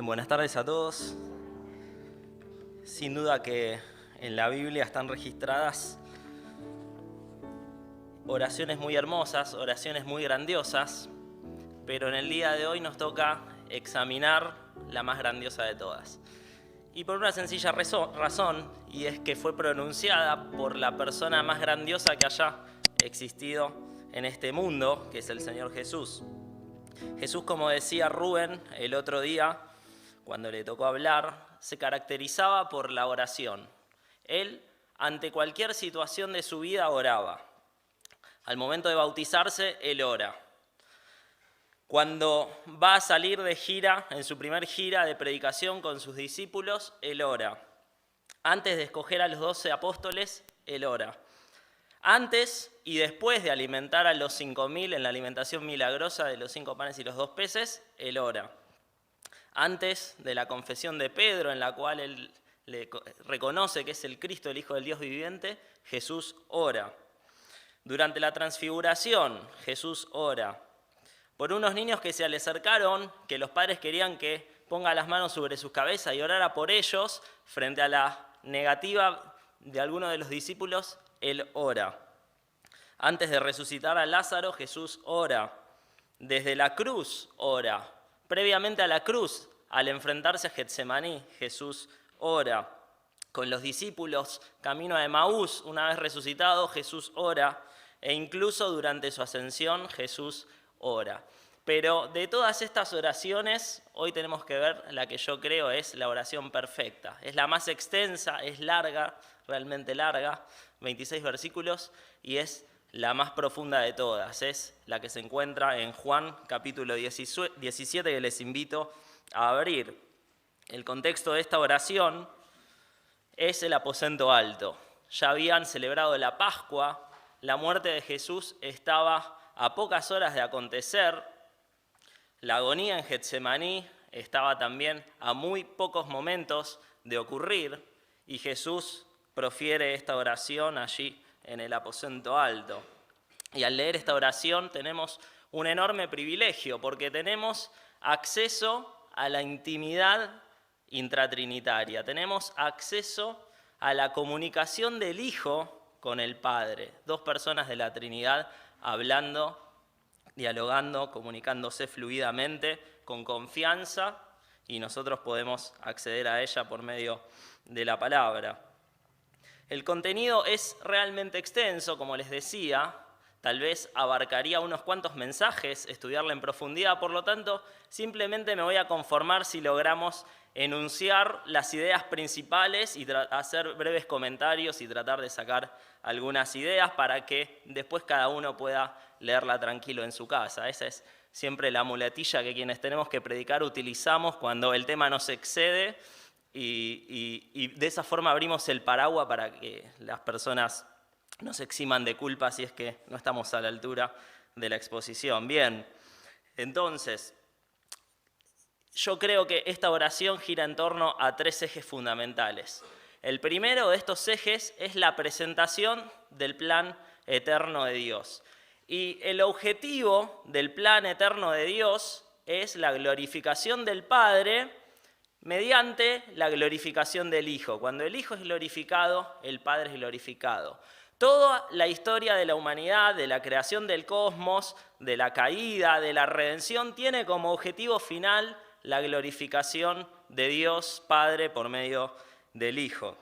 Bien, buenas tardes a todos. Sin duda que en la Biblia están registradas oraciones muy hermosas, oraciones muy grandiosas, pero en el día de hoy nos toca examinar la más grandiosa de todas. Y por una sencilla razón, y es que fue pronunciada por la persona más grandiosa que haya existido en este mundo, que es el Señor Jesús. Jesús, como decía Rubén el otro día, cuando le tocó hablar, se caracterizaba por la oración. Él, ante cualquier situación de su vida, oraba. Al momento de bautizarse, él ora. Cuando va a salir de gira, en su primer gira de predicación con sus discípulos, él ora. Antes de escoger a los 12 apóstoles, él ora. Antes y después de alimentar a los 5.000 en la alimentación milagrosa de los 5 panes y los 2 peces, él ora. Antes de la confesión de Pedro, en la cual él le reconoce que es el Cristo, el Hijo del Dios viviente, Jesús ora. Durante la transfiguración, Jesús ora. Por unos niños que se le acercaron, que los padres querían que ponga las manos sobre sus cabezas y orara por ellos, frente a la negativa de alguno de los discípulos, él ora. Antes de resucitar a Lázaro, Jesús ora. Desde la cruz ora. Previamente a la cruz, al enfrentarse a Getsemaní, Jesús ora. Con los discípulos, camino a Emaús, una vez resucitado, Jesús ora. E incluso durante su ascensión, Jesús ora. Pero de todas estas oraciones, hoy tenemos que ver la que yo creo es la oración perfecta. Es la más extensa, es larga, realmente larga, 26 versículos, y es la más profunda de todas. Es la que se encuentra en Juan capítulo 17, que les invito a abrir. El contexto de esta oración es el aposento alto. Ya habían celebrado la Pascua, la muerte de Jesús estaba a pocas horas de acontecer, la agonía en Getsemaní estaba también a muy pocos momentos de ocurrir, y Jesús profiere esta oración allí en el aposento alto. Y al leer esta oración tenemos un enorme privilegio, porque tenemos acceso a la intimidad intratrinitaria, tenemos acceso a la comunicación del Hijo con el Padre, dos personas de la Trinidad hablando, dialogando, comunicándose fluidamente, con confianza, y nosotros podemos acceder a ella por medio de la palabra. El contenido es realmente extenso, como les decía, tal vez abarcaría unos cuantos mensajes, estudiarla en profundidad, por lo tanto, simplemente me voy a conformar si logramos enunciar las ideas principales y hacer breves comentarios y tratar de sacar algunas ideas para que después cada uno pueda leerla tranquilo en su casa. Esa es siempre la muletilla que quienes tenemos que predicar utilizamos cuando el tema nos excede y de esa forma abrimos el paraguas para que las personas nos eximan de culpa si es que no estamos a la altura de la exposición. Bien, entonces, yo creo que esta oración gira en torno a 3 ejes fundamentales. El primero de estos ejes es la presentación del plan eterno de Dios. Y el objetivo del plan eterno de Dios es la glorificación del Padre mediante la glorificación del Hijo. Cuando el Hijo es glorificado, el Padre es glorificado. Toda la historia de la humanidad, de la creación del cosmos, de la caída, de la redención, tiene como objetivo final la glorificación de Dios Padre por medio del Hijo.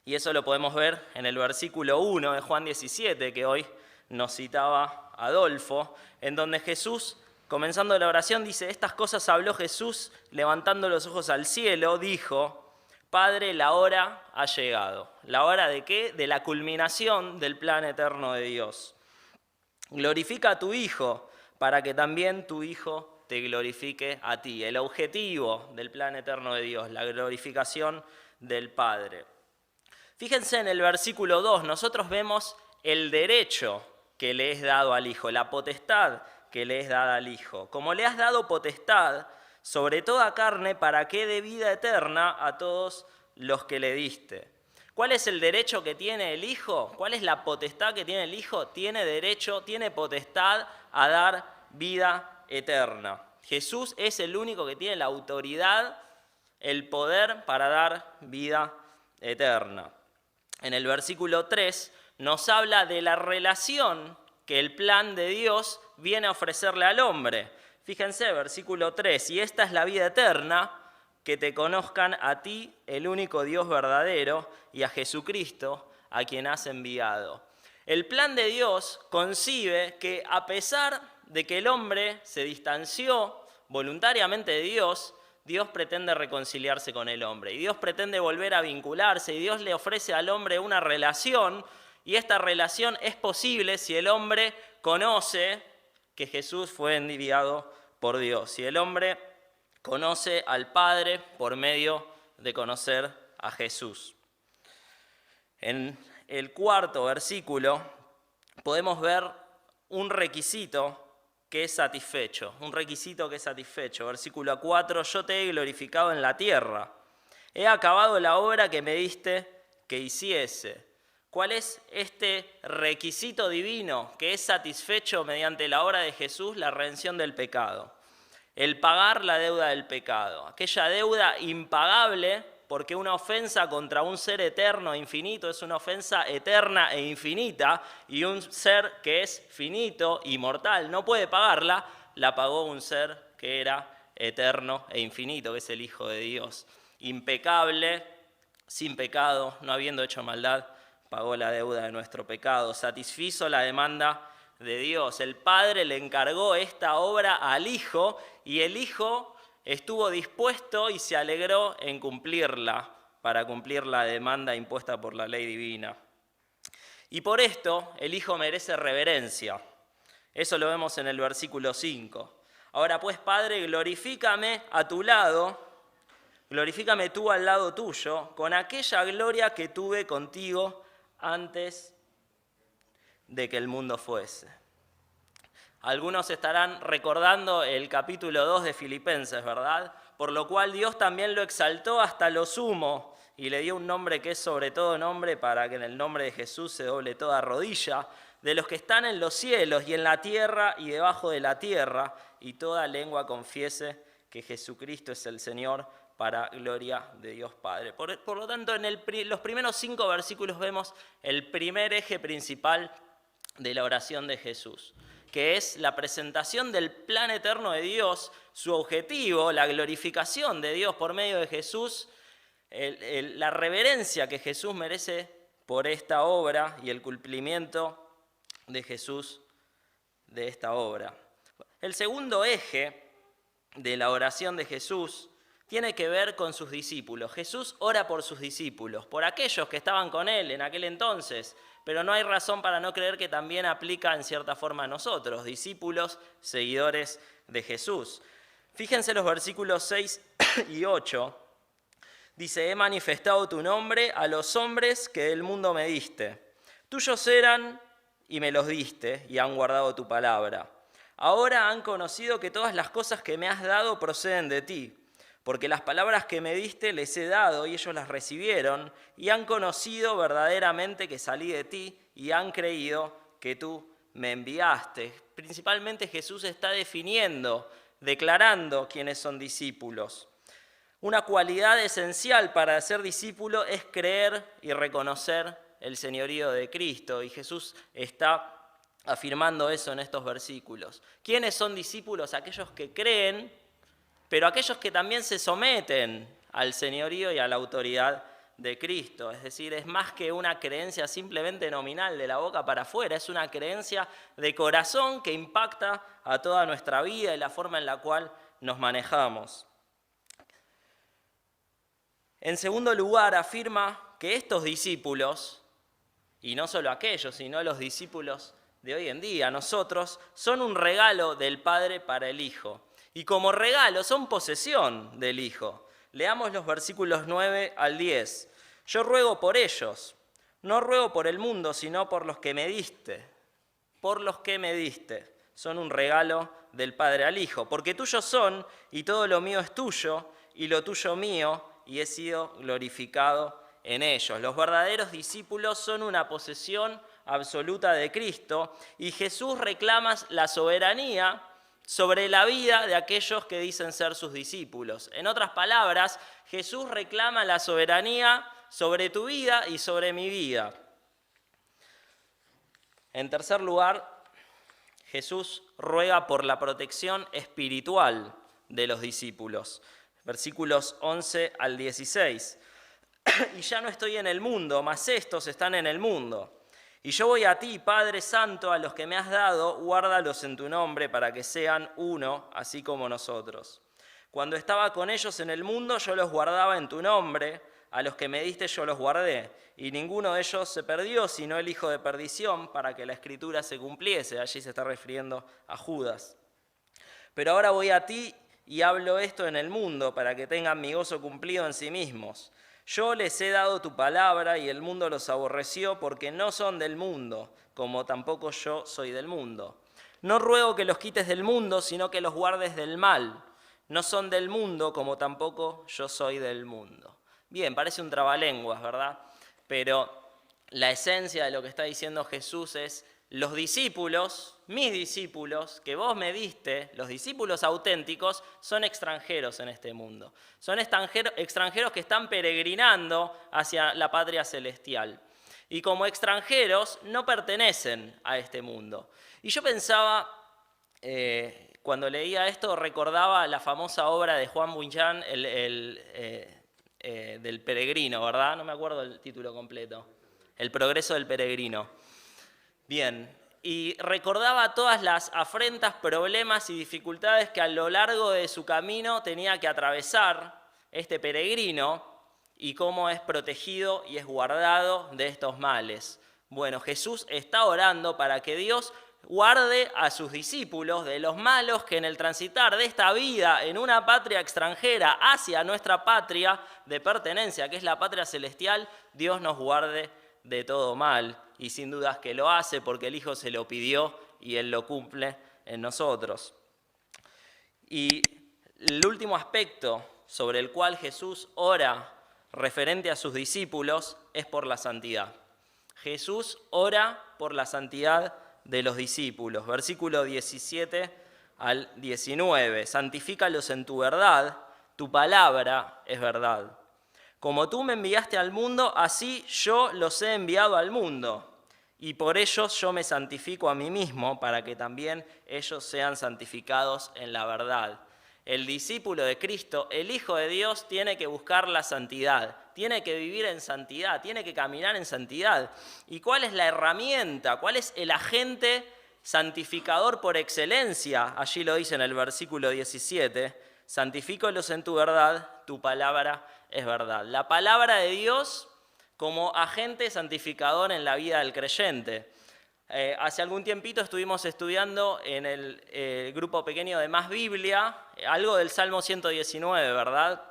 Y eso lo podemos ver en el versículo 1 de Juan 17, que hoy nos citaba Adolfo, en donde Jesús, comenzando la oración, dice: estas cosas habló Jesús, levantando los ojos al cielo, dijo: Padre, la hora ha llegado. ¿La hora de qué? De la culminación del plan eterno de Dios. Glorifica a tu Hijo, para que también tu Hijo te glorifique a ti. El objetivo del plan eterno de Dios, la glorificación del Padre. Fíjense en el versículo 2, nosotros vemos el derecho que le es dado al Hijo, la potestad que le es dada al Hijo. Como le has dado potestad sobre toda carne, para que dé vida eterna a todos los que le diste. ¿Cuál es el derecho que tiene el Hijo? ¿Cuál es la potestad que tiene el Hijo? Tiene derecho, tiene potestad a dar vida eterna. Jesús es el único que tiene la autoridad, el poder para dar vida eterna. En el versículo 3 nos habla de la relación que el plan de Dios viene a ofrecerle al hombre. Fíjense, versículo 3, y esta es la vida eterna, que te conozcan a ti, el único Dios verdadero, y a Jesucristo, a quien has enviado. El plan de Dios concibe que a pesar de que el hombre se distanció voluntariamente de Dios, Dios pretende reconciliarse con el hombre y Dios pretende volver a vincularse y Dios le ofrece al hombre una relación y esta relación es posible si el hombre conoce que Jesús fue enviado por Dios, si el hombre conoce al Padre por medio de conocer a Jesús. En el cuarto versículo podemos ver un requisito que es satisfecho, Versículo 4, yo te he glorificado en la tierra, he acabado la obra que me diste que hiciese. ¿Cuál es este requisito divino que es satisfecho mediante la obra de Jesús? La redención del pecado, el pagar la deuda del pecado, aquella deuda impagable, porque una ofensa contra un ser eterno e infinito es una ofensa eterna e infinita, y un ser que es finito y mortal no puede pagarla, la pagó un ser que era eterno e infinito, que es el Hijo de Dios. Impecable, sin pecado, no habiendo hecho maldad, pagó la deuda de nuestro pecado, satisfizo la demanda de Dios. El Padre le encargó esta obra al Hijo y el Hijo estuvo dispuesto y se alegró en cumplirla, para cumplir la demanda impuesta por la ley divina. Y por esto el Hijo merece reverencia. Eso lo vemos en el versículo 5. Ahora pues, Padre, glorifícame a tu lado, glorifícame tú al lado tuyo, con aquella gloria que tuve contigo antes de que el mundo fuese. Algunos estarán recordando el capítulo 2 de Filipenses, ¿verdad? Por lo cual Dios también lo exaltó hasta lo sumo y le dio un nombre que es sobre todo nombre, para que en el nombre de Jesús se doble toda rodilla de los que están en los cielos y en la tierra y debajo de la tierra, y toda lengua confiese que Jesucristo es el Señor, para gloria de Dios Padre. Por lo tanto, en los primeros 5 versículos vemos el primer eje principal de la oración de Jesús, que es la presentación del plan eterno de Dios, su objetivo, la glorificación de Dios por medio de Jesús, la reverencia que Jesús merece por esta obra y el cumplimiento de Jesús de esta obra. El segundo eje de la oración de Jesús tiene que ver con sus discípulos. Jesús ora por sus discípulos, por aquellos que estaban con él en aquel entonces, pero no hay razón para no creer que también aplica en cierta forma a nosotros, discípulos, seguidores de Jesús. Fíjense los versículos 6 y 8. Dice, he manifestado tu nombre a los hombres que del mundo me diste. Tuyos eran y me los diste y han guardado tu palabra. Ahora han conocido que todas las cosas que me has dado proceden de ti, porque las palabras que me diste les he dado y ellos las recibieron y han conocido verdaderamente que salí de ti y han creído que tú me enviaste. Principalmente Jesús está definiendo, declarando quiénes son discípulos. Una cualidad esencial para ser discípulo es creer y reconocer el señorío de Cristo, y Jesús está afirmando eso en estos versículos. ¿Quiénes son discípulos? Aquellos que creen, pero aquellos que también se someten al señorío y a la autoridad de Cristo. Es decir, es más que una creencia simplemente nominal de la boca para afuera, es una creencia de corazón que impacta a toda nuestra vida y la forma en la cual nos manejamos. En segundo lugar, afirma que estos discípulos, y no solo aquellos, sino los discípulos de hoy en día, nosotros, son un regalo del Padre para el Hijo. Y como regalo son posesión del Hijo. Leamos los versículos 9 al 10. Yo ruego por ellos, no ruego por el mundo, sino por los que me diste. Por los que me diste. Son un regalo del Padre al Hijo. Porque tuyos son, y todo lo mío es tuyo, y lo tuyo mío, y he sido glorificado en ellos. Los verdaderos discípulos son una posesión absoluta de Cristo, y Jesús reclama la soberanía sobre la vida de aquellos que dicen ser sus discípulos. En otras palabras, Jesús reclama la soberanía sobre tu vida y sobre mi vida. En tercer lugar, Jesús ruega por la protección espiritual de los discípulos. Versículos 11 al 16. Y ya no estoy en el mundo, mas estos están en el mundo. Y yo voy a ti, Padre Santo, a los que me has dado, guárdalos en tu nombre para que sean uno, así como nosotros. Cuando estaba con ellos en el mundo, yo los guardaba en tu nombre, a los que me diste yo los guardé, y ninguno de ellos se perdió, sino el hijo de perdición, para que la escritura se cumpliese. Allí se está refiriendo a Judas. Pero ahora voy a ti y hablo esto en el mundo, para que tengan mi gozo cumplido en sí mismos. Yo les he dado tu palabra y el mundo los aborreció porque no son del mundo, como tampoco yo soy del mundo. No ruego que los quites del mundo, sino que los guardes del mal. No son del mundo, como tampoco yo soy del mundo. Bien, parece un trabalenguas, ¿verdad? Pero la esencia de lo que está diciendo Jesús es: los discípulos, mis discípulos, que vos me diste, los discípulos auténticos, son extranjeros en este mundo. Son extranjeros que están peregrinando hacia la patria celestial. Y como extranjeros no pertenecen a este mundo. Y yo pensaba, cuando leía esto, recordaba la famosa obra de Juan Bunyan, del peregrino, ¿verdad? No me acuerdo el título completo. El progreso del peregrino. Bien, y recordaba todas las afrentas, problemas y dificultades que a lo largo de su camino tenía que atravesar este peregrino y cómo es protegido y es guardado de estos males. Bueno, Jesús está orando para que Dios guarde a sus discípulos de los malos que en el transitar de esta vida en una patria extranjera hacia nuestra patria de pertenencia, que es la patria celestial, Dios nos guarde de todo mal. Y sin dudas que lo hace porque el Hijo se lo pidió y Él lo cumple en nosotros. Y el último aspecto sobre el cual Jesús ora referente a sus discípulos es por la santidad. Jesús ora por la santidad de los discípulos. Versículo 17 al 19. Santifícalos en tu verdad, tu palabra es verdad. Como tú me enviaste al mundo, así yo los he enviado al mundo. Y por ellos yo me santifico a mí mismo, para que también ellos sean santificados en la verdad. El discípulo de Cristo, el Hijo de Dios, tiene que buscar la santidad, tiene que vivir en santidad, tiene que caminar en santidad. ¿Y cuál es la herramienta? ¿Cuál es el agente santificador por excelencia? Allí lo dice en el versículo 17. Santifícalos en tu verdad, tu palabra es verdad. La palabra de Dios como agente santificador en la vida del creyente. Hace algún tiempito estuvimos estudiando en el grupo pequeño de Más Biblia, algo del Salmo 119, ¿verdad?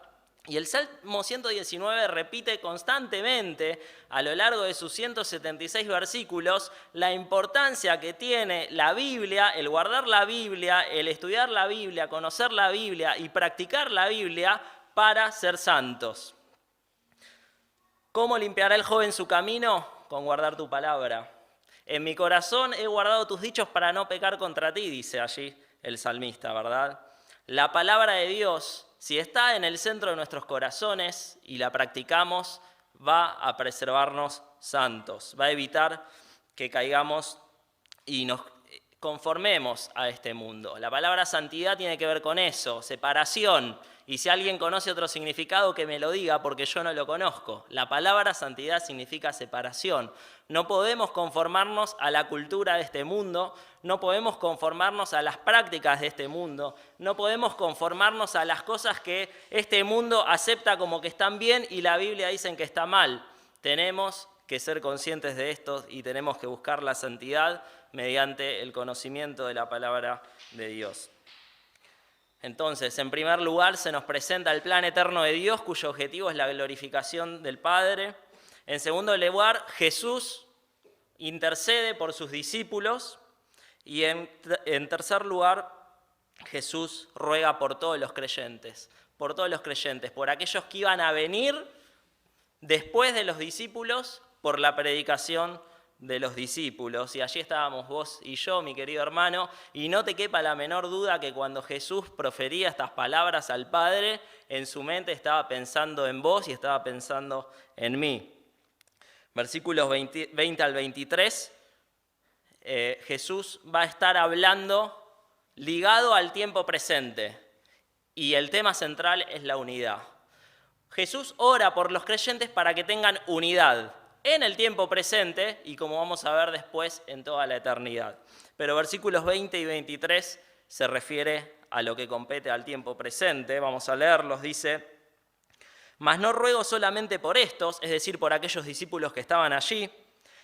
Y el Salmo 119 repite constantemente a lo largo de sus 176 versículos la importancia que tiene la Biblia, el guardar la Biblia, el estudiar la Biblia, conocer la Biblia y practicar la Biblia para ser santos. ¿Cómo limpiará el joven su camino? Con guardar tu palabra. En mi corazón he guardado tus dichos para no pecar contra ti, dice allí el salmista, ¿verdad? La palabra de Dios, si está en el centro de nuestros corazones y la practicamos, va a preservarnos santos, va a evitar que caigamos y nos conformemos a este mundo. La palabra santidad tiene que ver con eso, separación. Y si alguien conoce otro significado, que me lo diga, porque yo no lo conozco. La palabra santidad significa separación. No podemos conformarnos a la cultura de este mundo, no podemos conformarnos a las prácticas de este mundo, no podemos conformarnos a las cosas que este mundo acepta como que están bien y la Biblia dice que está mal. Tenemos que ser conscientes de esto y tenemos que buscar la santidad mediante el conocimiento de la palabra de Dios. Entonces, en primer lugar, se nos presenta el plan eterno de Dios, cuyo objetivo es la glorificación del Padre. En segundo lugar, Jesús intercede por sus discípulos. Y en tercer lugar, Jesús ruega por todos los creyentes, por aquellos que iban a venir después de los discípulos, por la predicación de los discípulos, y allí estábamos vos y yo, mi querido hermano, y no te quepa la menor duda que cuando Jesús profería estas palabras al Padre, en su mente estaba pensando en vos y estaba pensando en mí. Versículos 20 al 23, Jesús va a estar hablando ligado al tiempo presente, y el tema central es la unidad. Jesús ora por los creyentes para que tengan unidad en el tiempo presente y, como vamos a ver después, en toda la eternidad. Pero versículos 20 y 23 se refiere a lo que compete al tiempo presente. Vamos a leerlos, dice: «Mas no ruego solamente por estos, es decir, por aquellos discípulos que estaban allí,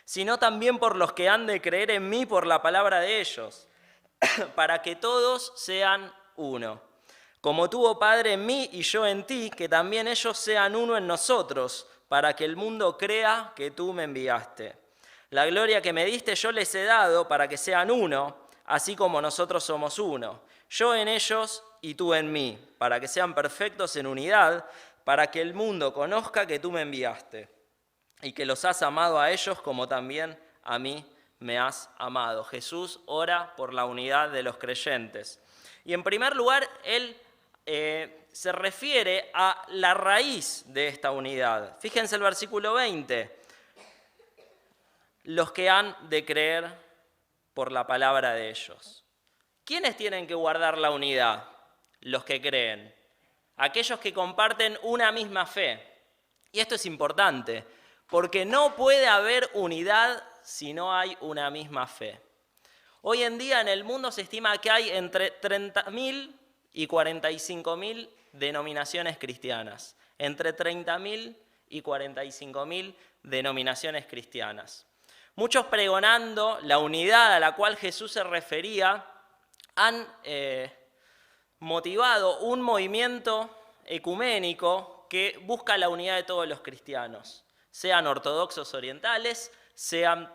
sino también por los que han de creer en mí por la palabra de ellos, para que todos sean uno. Como tú, oh Padre, en mí y yo en ti, que también ellos sean uno en nosotros, para que el mundo crea que tú me enviaste. La gloria que me diste yo les he dado para que sean uno, así como nosotros somos uno. Yo en ellos y tú en mí, para que sean perfectos en unidad, para que el mundo conozca que tú me enviaste y que los has amado a ellos como también a mí me has amado». Jesús ora por la unidad de los creyentes. Y en primer lugar, él se refiere a la raíz de esta unidad. Fíjense el versículo 20. Los que han de creer por la palabra de ellos. ¿Quiénes tienen que guardar la unidad? Los que creen. Aquellos que comparten una misma fe. Y esto es importante, porque no puede haber unidad si no hay una misma fe. Hoy en día en el mundo se estima que hay entre 30.000 y 45.000 denominaciones cristianas. Entre 30.000 y 45.000 denominaciones cristianas. Muchos, pregonando la unidad a la cual Jesús se refería, han motivado un movimiento ecuménico que busca la unidad de todos los cristianos, sean ortodoxos orientales, sean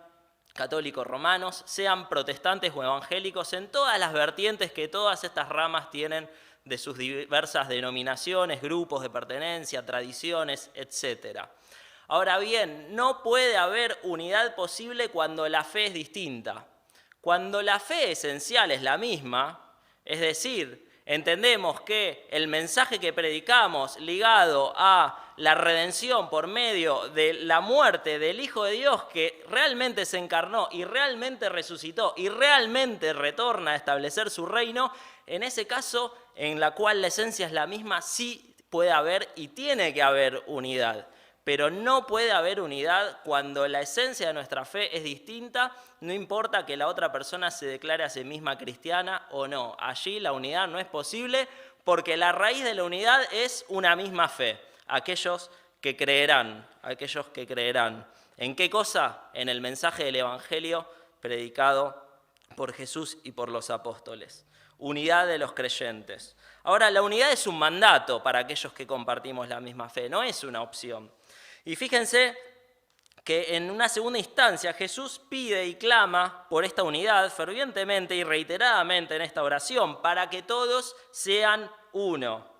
católicos romanos, sean protestantes o evangélicos, en todas las vertientes que todas estas ramas tienen de sus diversas denominaciones, grupos de pertenencia, tradiciones, etc. Ahora bien, no puede haber unidad posible cuando la fe es distinta. Cuando la fe esencial es la misma, es decir, entendemos que el mensaje que predicamos ligado a la redención por medio de la muerte del Hijo de Dios que realmente se encarnó y realmente resucitó y realmente retorna a establecer su reino, en ese caso, en la cual la esencia es la misma, sí puede haber y tiene que haber unidad. Pero no puede haber unidad cuando la esencia de nuestra fe es distinta, no importa que la otra persona se declare a sí misma cristiana o no. Allí la unidad no es posible porque la raíz de la unidad es una misma fe. Aquellos que creerán. ¿En qué cosa? En el mensaje del Evangelio predicado por Jesús y por los apóstoles. Unidad de los creyentes. Ahora, la unidad es un mandato para aquellos que compartimos la misma fe, no es una opción. Y fíjense que en una segunda instancia Jesús pide y clama por esta unidad fervientemente y reiteradamente en esta oración, para que todos sean uno.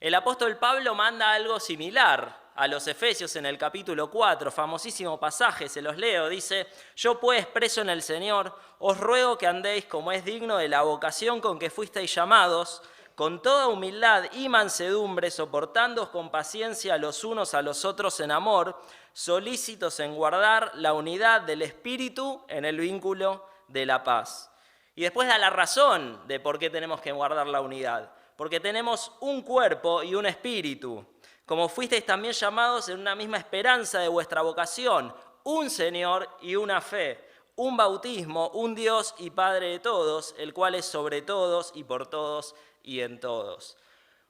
El apóstol Pablo manda algo similar a los Efesios en el capítulo 4, famosísimo pasaje, se los leo, dice: «Yo pues, preso en el Señor, os ruego que andéis como es digno de la vocación con que fuisteis llamados, con toda humildad y mansedumbre, soportándoos con paciencia los unos a los otros en amor, solícitos en guardar la unidad del Espíritu en el vínculo de la paz». Y después da la razón de por qué tenemos que guardar la unidad. Porque tenemos un cuerpo y un espíritu, como fuisteis también llamados en una misma esperanza de vuestra vocación, un Señor y una fe, un bautismo, un Dios y Padre de todos, el cual es sobre todos y por todos y en todos.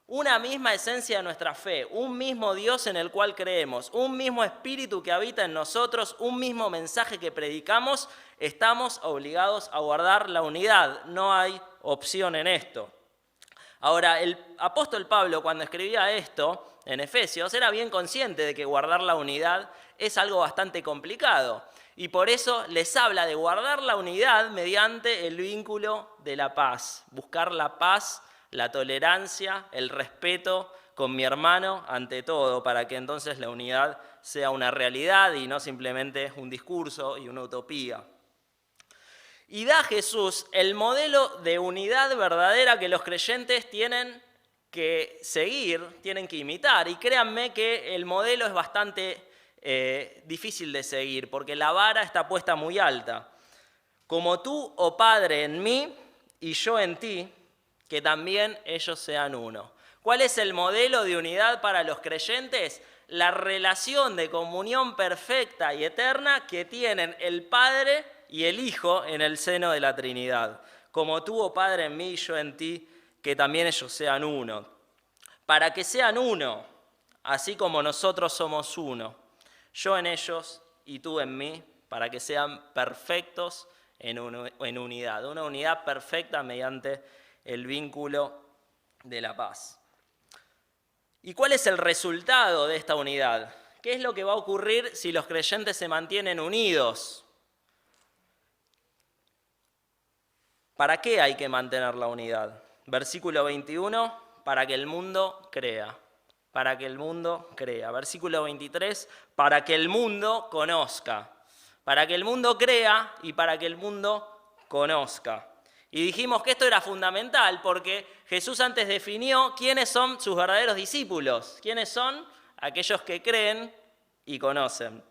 Una misma esencia de nuestra fe, un mismo Dios en el cual creemos, un mismo Espíritu que habita en nosotros, un mismo mensaje que predicamos, estamos obligados a guardar la unidad, no hay opción en esto. Ahora, el apóstol Pablo, cuando escribía esto en Efesios, era bien consciente de que guardar la unidad es algo bastante complicado. Y por eso les habla de guardar la unidad mediante el vínculo de la paz. Buscar la paz, la tolerancia, el respeto con mi hermano ante todo, para que entonces la unidad sea una realidad y no simplemente un discurso y una utopía. Y da Jesús el modelo de unidad verdadera que los creyentes tienen que seguir, tienen que imitar. Y créanme que el modelo es bastante difícil de seguir, porque la vara está puesta muy alta. Como tú, oh Padre, en mí y yo en ti, que también ellos sean uno. ¿Cuál es el modelo de unidad para los creyentes? La relación de comunión perfecta y eterna que tienen el Padre y el Hijo en el seno de la Trinidad. Como tú, oh Padre, en mí y yo en ti, que también ellos sean uno. Para que sean uno, así como nosotros somos uno. Yo en ellos y tú en mí, para que sean perfectos en unidad. Una unidad perfecta mediante el vínculo de la paz. ¿Y cuál es el resultado de esta unidad? ¿Qué es lo que va a ocurrir si los creyentes se mantienen unidos? ¿Para qué hay que mantener la unidad? Versículo 21, para que el mundo crea. Para que el mundo crea. Versículo 23, para que el mundo conozca. Para que el mundo crea y para que el mundo conozca. Y dijimos que esto era fundamental porque Jesús antes definió quiénes son sus verdaderos discípulos. ¿Quiénes son? Aquellos que creen y conocen.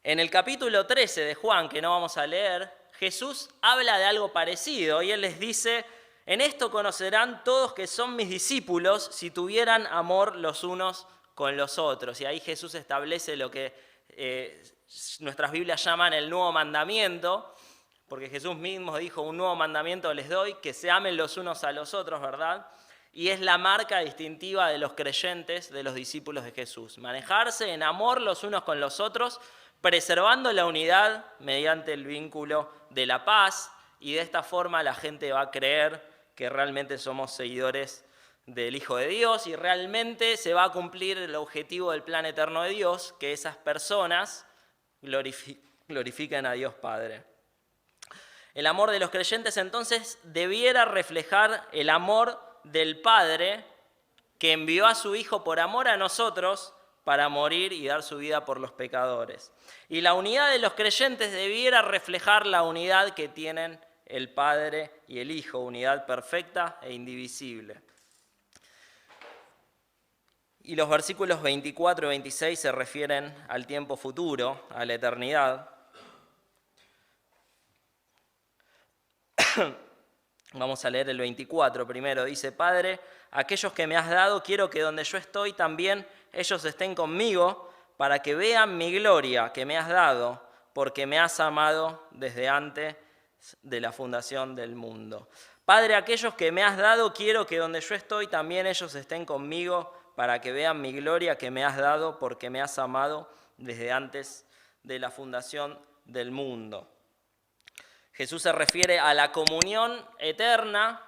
En el capítulo 13 de Juan, que no vamos a leer, Jesús habla de algo parecido y Él les dice: en esto conocerán todos que son mis discípulos si tuvieran amor los unos con los otros. Y ahí Jesús establece lo que nuestras Biblias llaman el nuevo mandamiento, porque Jesús mismo dijo: un nuevo mandamiento les doy, que se amen los unos a los otros, ¿verdad? Y es la marca distintiva de los creyentes, de los discípulos de Jesús. Manejarse en amor los unos con los otros, preservando la unidad mediante el vínculo de la paz, y de esta forma la gente va a creer que realmente somos seguidores del Hijo de Dios y realmente se va a cumplir el objetivo del plan eterno de Dios, que esas personas glorifiquen a Dios Padre. El amor de los creyentes entonces debiera reflejar el amor del Padre que envió a su Hijo por amor a nosotros para morir y dar su vida por los pecadores. Y la unidad de los creyentes debiera reflejar la unidad que tienen el Padre y el Hijo, unidad perfecta e indivisible. Y los versículos 24 y 26 se refieren al tiempo futuro, a la eternidad. Vamos a leer el 24 primero. Dice: Padre, aquellos que me has dado, quiero que donde yo estoy también ellos estén conmigo, para que vean mi gloria que me has dado, porque me has amado desde antes de la fundación del mundo. Padre, aquellos que me has dado, quiero que donde yo estoy también ellos estén conmigo, para que vean mi gloria que me has dado, porque me has amado desde antes de la fundación del mundo. Jesús se refiere a la comunión eterna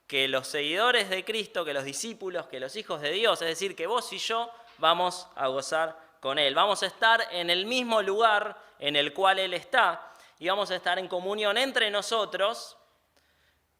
que los seguidores de Cristo, que los discípulos, que los hijos de Dios, es decir, que vos y yo vamos a gozar con Él. Vamos a estar en el mismo lugar en el cual Él está y vamos a estar en comunión entre nosotros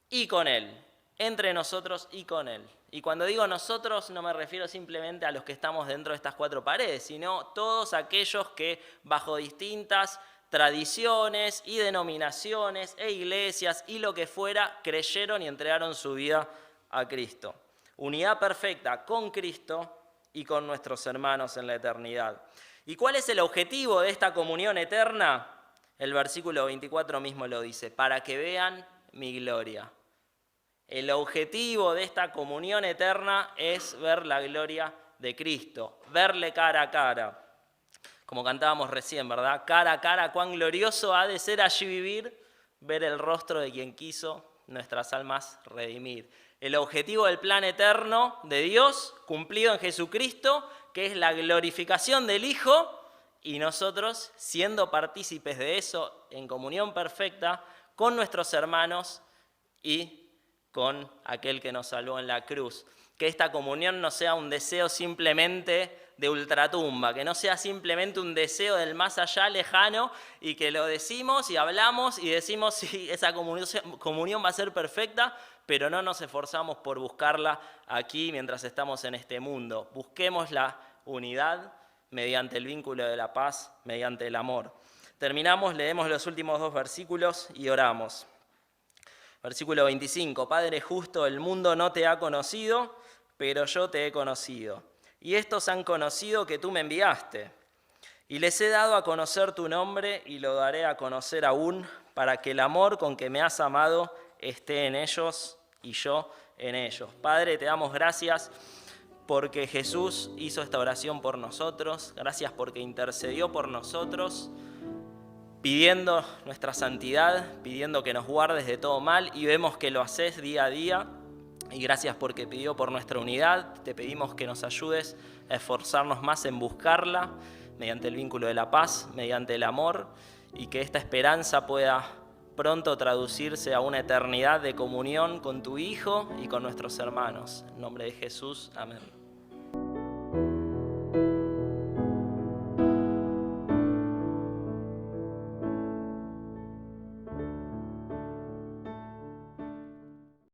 y con Él. Entre nosotros y con Él. Y cuando digo nosotros no me refiero simplemente a los que estamos dentro de estas cuatro paredes, sino todos aquellos que bajo distintas tradiciones y denominaciones e iglesias y lo que fuera creyeron y entregaron su vida a Cristo. Unidad perfecta con Cristo y con nuestros hermanos en la eternidad. ¿Y cuál es el objetivo de esta comunión eterna? El versículo 24 mismo lo dice: para que vean mi gloria. El objetivo de esta comunión eterna es ver la gloria de Cristo, verle cara a cara. Como cantábamos recién, ¿verdad? Cara a cara, cuán glorioso ha de ser allí vivir, ver el rostro de quien quiso nuestras almas redimir. El objetivo del plan eterno de Dios, cumplido en Jesucristo, que es la glorificación del Hijo, y nosotros siendo partícipes de eso en comunión perfecta con nuestros hermanos y con aquel que nos salvó en la cruz. Que esta comunión no sea un deseo simplemente de ultratumba, que no sea simplemente un deseo del más allá lejano y que lo decimos y hablamos y decimos si esa comunión va a ser perfecta, pero no nos esforzamos por buscarla aquí mientras estamos en este mundo. Busquémosla unidad mediante el vínculo de la paz, mediante el amor. Terminamos, leemos los últimos 2 versículos y oramos. Versículo 25, Padre justo, el mundo no te ha conocido, pero yo te he conocido. Y estos han conocido que tú me enviaste. Y les he dado a conocer tu nombre y lo daré a conocer aún, para que el amor con que me has amado esté en ellos y yo en ellos. Padre, te damos gracias porque Jesús hizo esta oración por nosotros. Gracias porque intercedió por nosotros, pidiendo nuestra santidad, pidiendo que nos guardes de todo mal, y vemos que lo haces día a día. Y gracias porque pidió por nuestra unidad. Te pedimos que nos ayudes a esforzarnos más en buscarla mediante el vínculo de la paz, mediante el amor, y que esta esperanza pueda pronto traducirse a una eternidad de comunión con tu Hijo y con nuestros hermanos. En nombre de Jesús, amén.